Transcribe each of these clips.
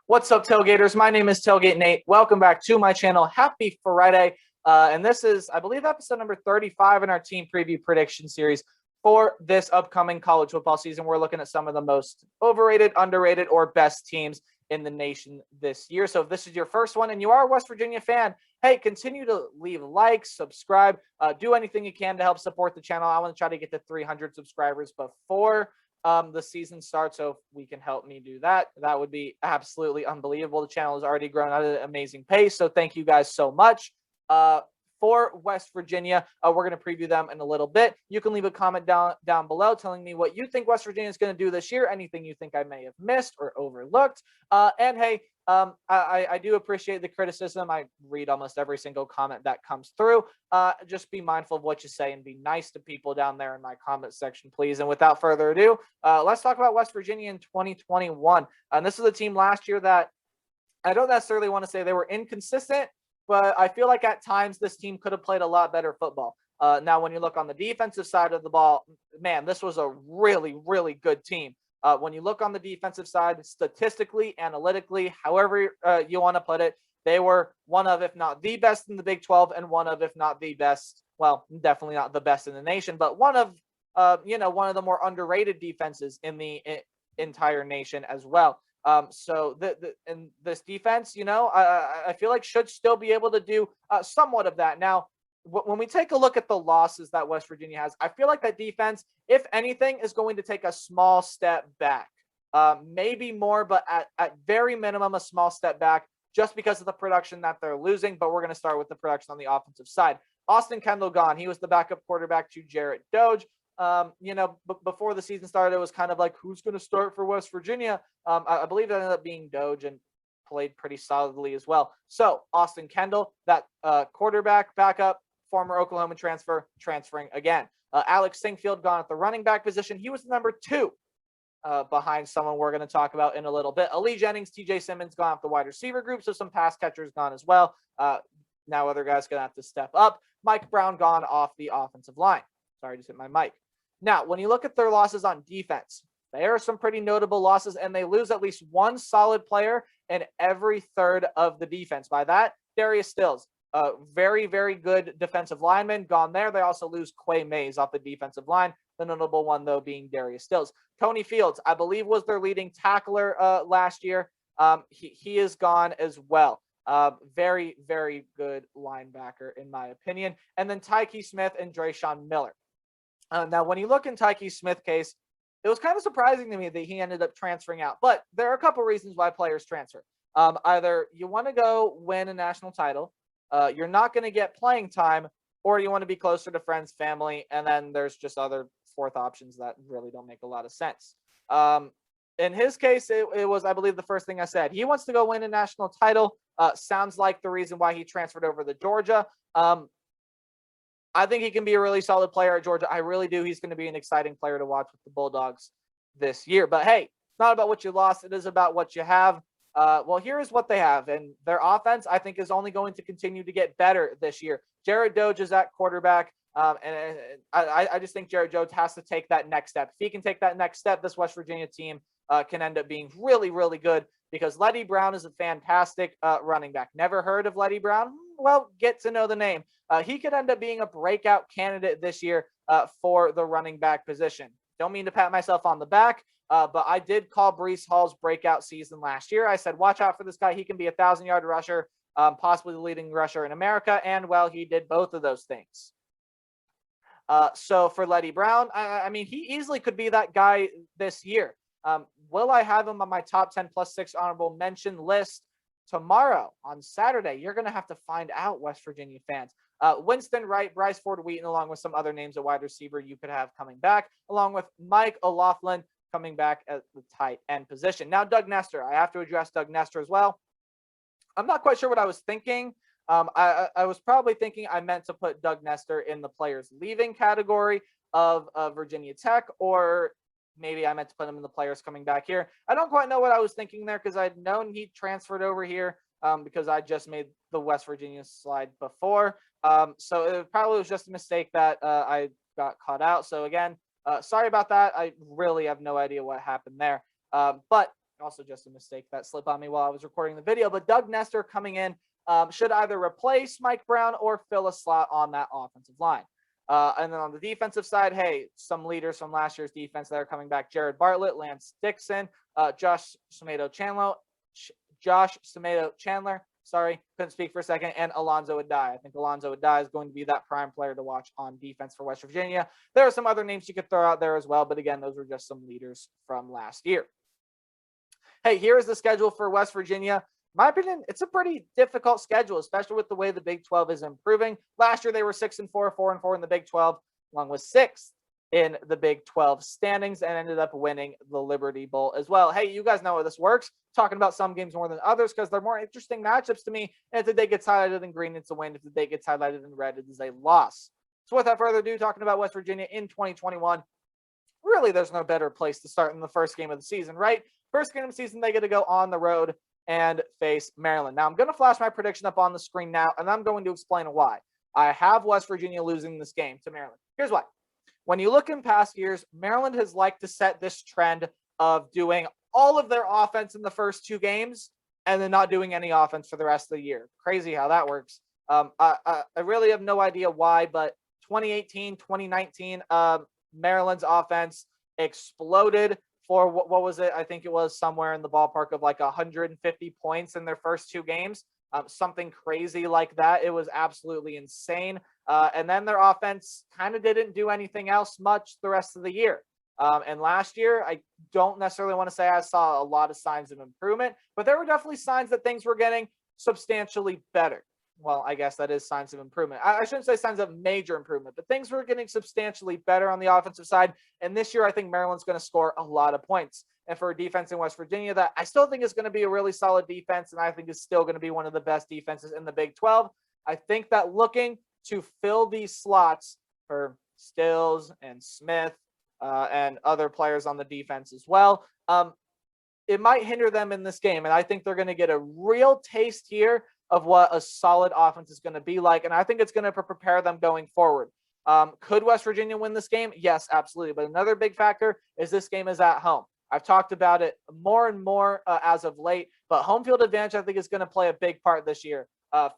What's up, Tailgaters? My name is Tailgate Nate. Welcome back to my channel. Happy Friday. And this is, I believe, episode number 35 in our team preview prediction series for this upcoming college football season. We're looking at some of the most overrated, underrated, or best teams in the nation this year. So if this is your first one and you are a West Virginia fan, hey, continue to leave likes, subscribe, do anything you can to help support the channel. I want to try to get to 300 subscribers before the season starts. So if we can help me do that, that would be absolutely unbelievable. The channel has already grown at an amazing pace. So thank you guys so much. For West Virginia, we're going to preview them in a little bit. You can leave a comment down below telling me what you think West Virginia is going to do this year, anything you think I may have missed or overlooked. And hey, I do appreciate the criticism. I read almost every single comment that comes through. Just be mindful of what you say and be nice to people down there in my comment section, please. And without further ado, let's talk about West Virginia in 2021. And this is a team last year that I don't necessarily want to say they were inconsistent, but I feel like at times this team could have played a lot better football. Now, when you look on the defensive side of the ball, man, this was a really, really good team. When you look on the defensive side, statistically, analytically, however you want to put it, they were one of, if not the best in the Big 12, and one of, if not the best, well, definitely not the best in the nation, but one of, one of the more underrated defenses in the entire nation as well. So in this defense, I feel like should still be able to do somewhat of that. Now, when we take a look at the losses that West Virginia has, I feel like that defense, if anything, is going to take a small step back. Maybe more, but at very minimum, a small step back just because of the production that they're losing. But we're going to start with the production on the offensive side. Austin Kendall gone. He was the backup quarterback to Jarrett Doge. Before the season started, it was kind of like, who's going to start for West Virginia? I believe it ended up being Doge and played pretty solidly as well. So Austin Kendall, that quarterback backup, former Oklahoma transfer, transferring again. Alex Singfield gone at the running back position. He was the number 2 behind someone we're going to talk about in a little bit. Ali Jennings, TJ Simmons gone off the wide receiver group, so some pass catchers gone as well. Now other guys going to have to step up. Mike Brown gone off the offensive line. Sorry, just hit my mic. Now, when you look at their losses on defense, there are some pretty notable losses, and they lose at least one solid player in every third of the defense. By that, Darius Stills, very, very good defensive lineman, gone there. They also lose Quay Mays off the defensive line. The notable one, though, being Darius Stills. Tony Fields, I believe, was their leading tackler last year. He is gone as well. Very, very good linebacker, in my opinion. And then Tyki Smith and Drayshawn Miller. Now, when you look in Tyke Smith's case, it was kind of surprising to me that he ended up transferring out. But there are a couple reasons why players transfer. Either you want to go win a national title, you're not going to get playing time, or you want to be closer to friends, family, and then there's just other fourth options that really don't make a lot of sense. In his case, it was, I believe, the first thing I said. He wants to go win a national title. Sounds like the reason why he transferred over to Georgia. I think he can be a really solid player at Georgia. I really do. He's going to be an exciting player to watch with the Bulldogs this year. But hey, it's not about what you lost. It is about what you have. Well, here's what they have. And their offense, I think, is only going to continue to get better this year. Jarrett Doge is at quarterback. And I just think Jarrett Doge has to take that next step. If he can take that next step, this West Virginia team can end up being really, really good, because Letty Brown is a fantastic running back. Never heard of Letty Brown? Well, get to know the name. He could end up being a breakout candidate this year for the running back position. Don't mean to pat myself on the back, but I did call Breece Hall's breakout season last year. I said, watch out for this guy. He can be a 1,000-yard rusher, possibly the leading rusher in America. And, well, he did both of those things. So for Letty Brown, I mean, he easily could be that guy this year. Will I have him on my top 10 plus 6 honorable mention list tomorrow on Saturday? You're going to have to find out, West Virginia fans. Winston Wright, Bryce Ford Wheaton, along with some other names at wide receiver you could have coming back, along with Mike O'Loughlin coming back at the tight end position. Now, Doug Nestor. I have to address Doug Nestor as well. I'm not quite sure what I was thinking. I was probably thinking I meant to put Doug Nestor in the players leaving category of Virginia Tech, or maybe I meant to put him in the players coming back here. I don't quite know what I was thinking there, because I'd known he transferred over here because I just made the West Virginia slide before. So it probably was just a mistake that I got caught out. So again, sorry about that. I really have no idea what happened there. But Also just a mistake that slipped on me while I was recording the video. But Doug Nestor coming in should either replace Mike Brown or fill a slot on that offensive line. And then on the defensive side, hey, some leaders from last year's defense that are coming back: Jared Bartlett, Lance Dixon, Josh Chandler. Sorry, couldn't speak for a second. And Alonzo Adai. I think Alonzo Adai is going to be that prime player to watch on defense for West Virginia. There are some other names you could throw out there as well, but again, those were just some leaders from last year. Hey, here is the schedule for West Virginia. In my opinion, it's a pretty difficult schedule, especially with the way the Big 12 is improving. Last year, they were 6-4, 4-4 in the Big 12, along with 6th in the Big 12 standings, and ended up winning the Liberty Bowl as well. Hey, you guys know how this works. Talking about some games more than others because they're more interesting matchups to me. And if the day gets highlighted in green, it's a win. If the day gets highlighted in red, it is a loss. So without further ado, talking about West Virginia in 2021, really there's no better place to start in the first game of the season, right? First game of the season, they get to go on the road and face Maryland. Now, I'm going to flash my prediction up on the screen now, and I'm going to explain why. I have West Virginia losing this game to Maryland. Here's why. When you look in past years, Maryland has liked to set this trend of doing all of their offense in the first 2 games and then not doing any offense for the rest of the year. Crazy how that works. I really have no idea why, but 2018, 2019, Maryland's offense exploded for what was it? I think it was somewhere in the ballpark of like 150 points in their first 2 games. Something crazy like that. It was absolutely insane. And then their offense kind of didn't do anything else much the rest of the year. And last year, I don't necessarily want to say I saw a lot of signs of improvement, but there were definitely signs that things were getting substantially better. Well, I guess that is signs of improvement. I shouldn't say signs of major improvement, but things were getting substantially better on the offensive side. And this year, I think Maryland's going to score a lot of points. And for a defense in West Virginia that I still think is going to be a really solid defense, and I think is still going to be one of the best defenses in the Big 12, I think that looking to fill these slots for Stills and Smith and other players on the defense as well, it might hinder them in this game. And I think they're going to get a real taste here of what a solid offense is going to be like. And I think it's going to prepare them going forward. Could West Virginia win this game? Yes, absolutely. But another big factor is this game is at home. I've talked about it more and more as of late, but home field advantage, I think, is going to play a big part this year.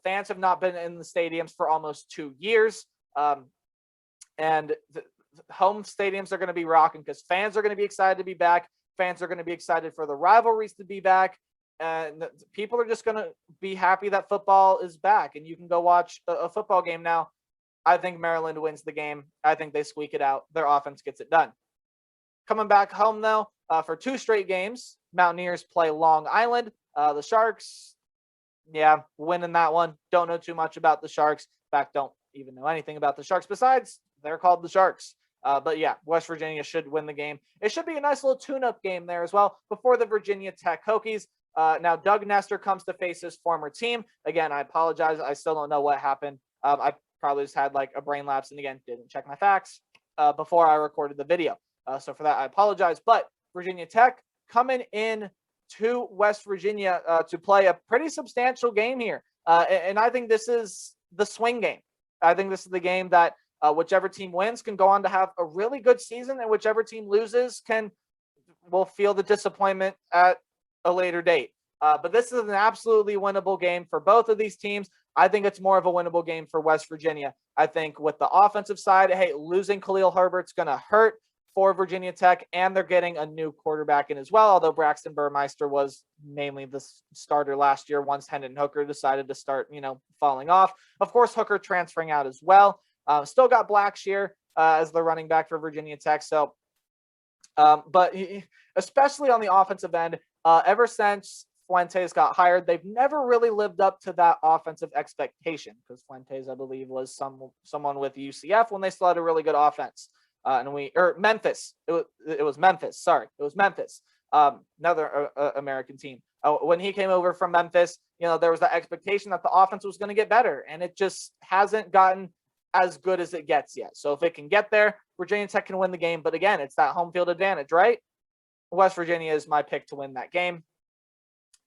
Fans have not been in the stadiums for almost 2 years. And the home stadiums are going to be rocking because fans are going to be excited to be back. Fans are going to be excited for the rivalries to be back. And people are just going to be happy that football is back and you can go watch a football game now. I think Maryland wins the game. I think they squeak it out. Their offense gets it done. Coming back home, though, for 2 straight games, Mountaineers play Long Island. The Sharks, yeah, winning that one. Don't know too much about the Sharks. In fact, don't even know anything about the Sharks besides they're called the Sharks. But yeah, West Virginia should win the game. It should be a nice little tune-up game there as well before the Virginia Tech Hokies. Now, Doug Nestor comes to face his former team. Again, I apologize. I still don't know what happened. I probably just had like a brain lapse and again, didn't check my facts before I recorded the video. So for that, I apologize. But Virginia Tech coming in to West Virginia to play a pretty substantial game here. And I think this is the swing game. I think this is the game that whichever team wins can go on to have a really good season, and whichever team loses will feel the disappointment at a later date. But this is an absolutely winnable game for both of these teams. I think it's more of a winnable game for West Virginia. I think with the offensive side, hey, losing Khalil Herbert's going to hurt for Virginia Tech, and they're getting a new quarterback in as well, although Braxton Burmeister was mainly the starter last year once Hendon Hooker decided to start, falling off. Of course, Hooker transferring out as well. Still got Blackshear as the running back for Virginia Tech. So, but especially on the offensive end, ever since Fuentes got hired, they've never really lived up to that offensive expectation because Fuentes, I believe, was someone with UCF when they still had a really good offense. Memphis. It was Memphis. Sorry, it was Memphis. Another American team. When he came over from Memphis, there was the expectation that the offense was going to get better, and it just hasn't gotten as good as it gets yet. So if it can get there, Virginia Tech can win the game. But again, it's that home field advantage, right? West Virginia is my pick to win that game.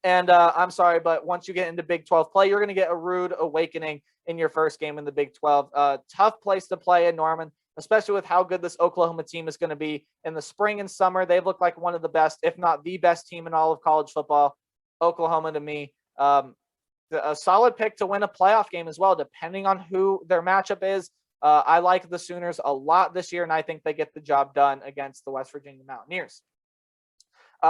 And I'm sorry, but once you get into Big 12 play, you're going to get a rude awakening in your first game in the Big 12. Tough place to play in Norman, especially with how good this Oklahoma team is going to be in the spring and summer. They've looked like one of the best, if not the best team in all of college football. Oklahoma to me, a solid pick to win a playoff game as well, depending on who their matchup is. I like the Sooners a lot this year, and I think they get the job done against the West Virginia Mountaineers.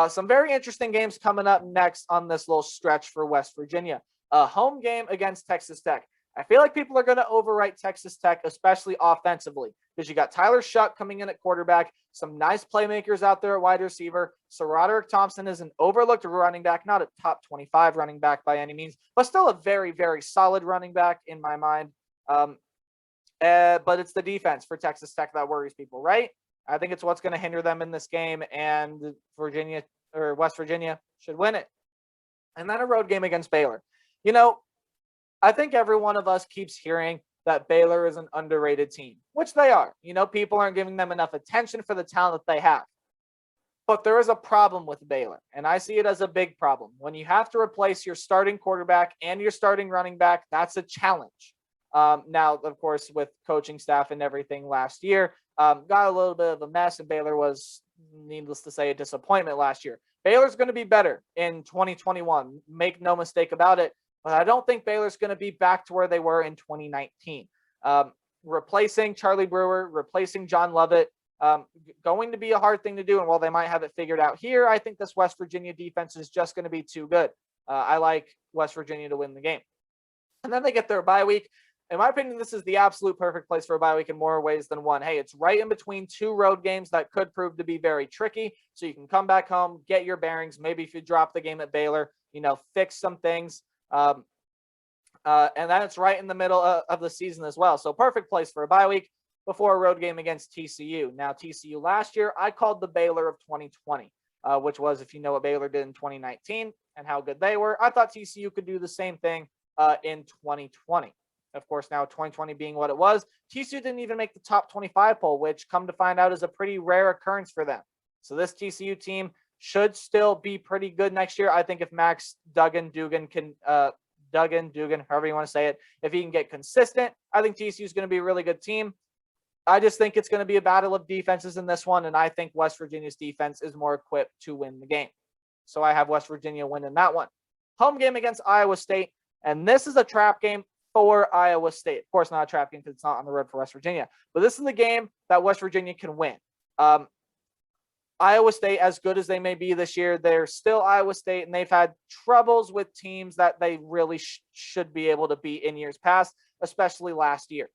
Some very interesting games coming up next on this little stretch for West Virginia. A home game against Texas Tech. I feel like people are going to overwrite Texas Tech, especially offensively, because you got Tyler Shuck coming in at quarterback, some nice playmakers out there at wide receiver. So Roderick Thompson is an overlooked running back, not a top 25 running back by any means, but still a very, very solid running back in my mind. But it's the defense for Texas Tech that worries people, right? I think it's what's going to hinder them in this game, and West Virginia should win it. And then a road game against Baylor. I think every one of us keeps hearing that Baylor is an underrated team, which they are. People aren't giving them enough attention for the talent that they have. But there is a problem with Baylor, and I see it as a big problem. When you have to replace your starting quarterback and your starting running back, that's a challenge. Now, of course, with coaching staff and everything last year, got a little bit of a mess, and Baylor was, needless to say, a disappointment last year. Baylor's going to be better in 2021. Make no mistake about it. But I don't think Baylor's going to be back to where they were in 2019. Replacing Charlie Brewer, replacing John Lovett, going to be a hard thing to do. And while they might have it figured out here, I think this West Virginia defense is just going to be too good. I like West Virginia to win the game. And then they get their bye week. In my opinion, this is the absolute perfect place for a bye week in more ways than one. Hey, it's right in between two road games that could prove to be very tricky. So you can come back home, get your bearings. Maybe if you drop the game at Baylor, fix some things. And then it's right in the middle of the season as well. So perfect place for a bye week before a road game against TCU. Now, TCU last year, I called the Baylor of 2020, which was, if you know what Baylor did in 2019 and how good they were, I thought TCU could do the same thing in 2020. Of course, now 2020 being what it was, TCU didn't even make the top 25 poll, which come to find out is a pretty rare occurrence for them. So this TCU team should still be pretty good next year. I think if Max Duggan, however you want to say it, if he can get consistent, I think TCU is going to be a really good team. I just think it's going to be a battle of defenses in this one, and I think West Virginia's defense is more equipped to win the game. So I have West Virginia winning that one. Home game against Iowa State, and this is a trap game for Iowa State. Of course, not a trap game because it's not on the road for West Virginia, but this is the game that West Virginia can win. Iowa State, as good as they may be this year, they're still Iowa State, and they've had troubles with teams that they really should be able to beat in years past, especially last year.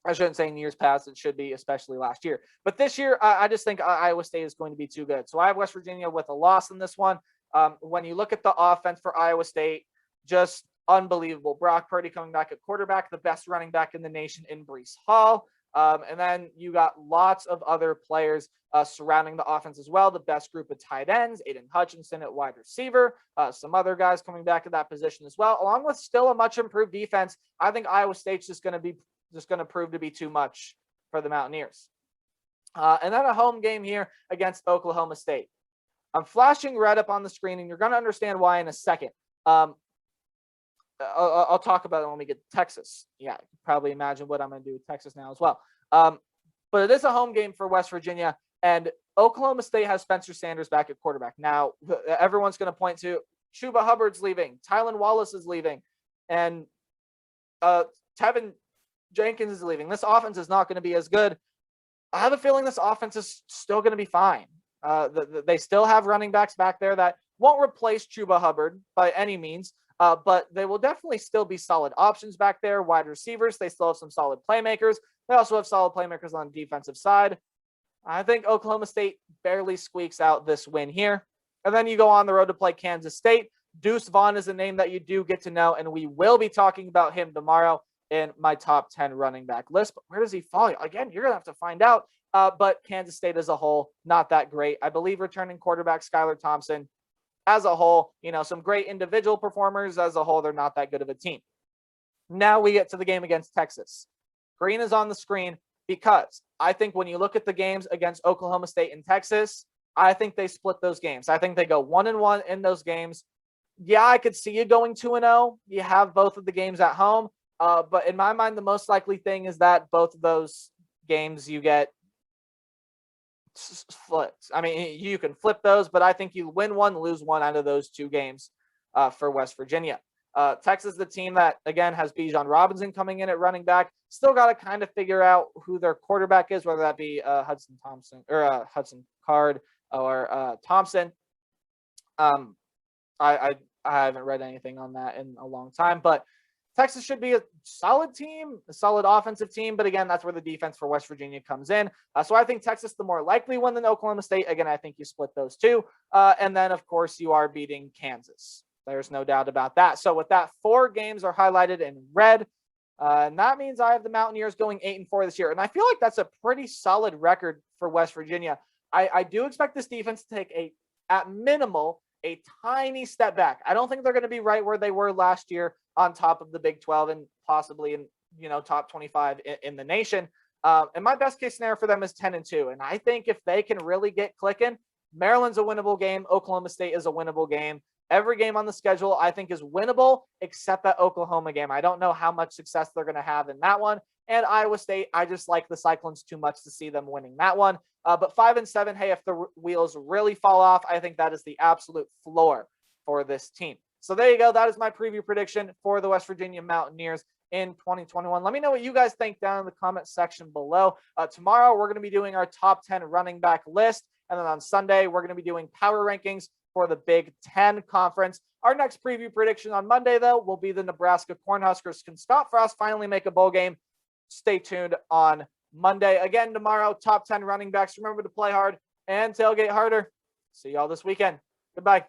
I shouldn't say in years past, it should be especially last year. But this year, I just think Iowa State is going to be too good. So I have West Virginia with a loss in this one. When you look at the offense for Iowa State, just unbelievable. Brock Purdy coming back at quarterback, the best running back in the nation in Breece Hall. And then you got lots of other players surrounding the offense as well. The best group of tight ends, Aiden Hutchinson at wide receiver, some other guys coming back at that position as well, along with still a much improved defense. I think Iowa State's just going to prove to be too much for the Mountaineers. And then a home game here against Oklahoma State. I'm flashing red up on the screen, and you're going to understand why in a second. I'll talk about it when we get to Texas. Yeah, you can probably imagine what I'm going to do with Texas now as well. But it is a home game for West Virginia, and Oklahoma State has Spencer Sanders back at quarterback. Now, everyone's going to point to Chuba Hubbard's leaving, Tylan Wallace is leaving, and Tevin Jenkins is leaving. This offense is not going to be as good. I have a feeling this offense is still going to be fine. They still have running backs back there that won't replace Chuba Hubbard by any means. But they will definitely still be solid options back there. Wide receivers, they still have some solid playmakers. They also have solid playmakers on the defensive side. I think Oklahoma State barely squeaks out this win here. And then you go on the road to play Kansas State. Deuce Vaughn is a name that you do get to know, and we will be talking about him tomorrow in my top 10 running back list. But where does he fall? Again, you're going to have to find out. But Kansas State as a whole, not that great. I believe returning quarterback Skylar Thompson, as a whole, some great individual performers. As a whole, they're not that good of a team. Now we get to the game against Texas. Green is on the screen because I think when you look at the games against Oklahoma State and Texas, I think they split those games. I think they go 1-1 in those games. Yeah, I could see you going 2-0. You have both of the games at home. But in my mind, the most likely thing is that both of those games you get flipped. I mean, you can flip those, but I think you win one, lose one out of those 2 games for West Virginia. Texas, the team that, again, has Bijan Robinson coming in at running back. Still got to kind of figure out who their quarterback is, whether that be Hudson Card or Thompson. I haven't read anything on that in a long time, but Texas should be a solid team, a solid offensive team. But again, that's where the defense for West Virginia comes in. So I think Texas the more likely one than Oklahoma State. Again, I think you split those 2. And then, of course, you are beating Kansas. There's no doubt about that. So with that, 4 games are highlighted in red. And that means I have the Mountaineers going 8-4 this year. And I feel like that's a pretty solid record for West Virginia. I do expect this defense to take at minimal, a tiny step back. I don't think they're going to be right where they were last year on top of the Big 12 and possibly in, top 25 in the nation. And my best case scenario for them is 10-2. And I think if they can really get clicking, Maryland's a winnable game. Oklahoma State is a winnable game. Every game on the schedule, I think, is winnable, except that Oklahoma game. I don't know how much success they're going to have in that one. And Iowa State, I just like the Cyclones too much to see them winning that one. But 5-7, hey, if the wheels really fall off, I think that is the absolute floor for this team. So there you go. That is my preview prediction for the West Virginia Mountaineers in 2021. Let me know what you guys think down in the comment section below. Tomorrow, we're going to be doing our top 10 running back list. And then on Sunday, we're going to be doing power rankings for the Big 10 Conference. Our next preview prediction on Monday, though, will be the Nebraska Cornhuskers. Can Scott Frost finally make a bowl game? Stay tuned on Monday. Again, tomorrow, top 10 running backs. Remember to play hard and tailgate harder. See y'all this weekend. Goodbye.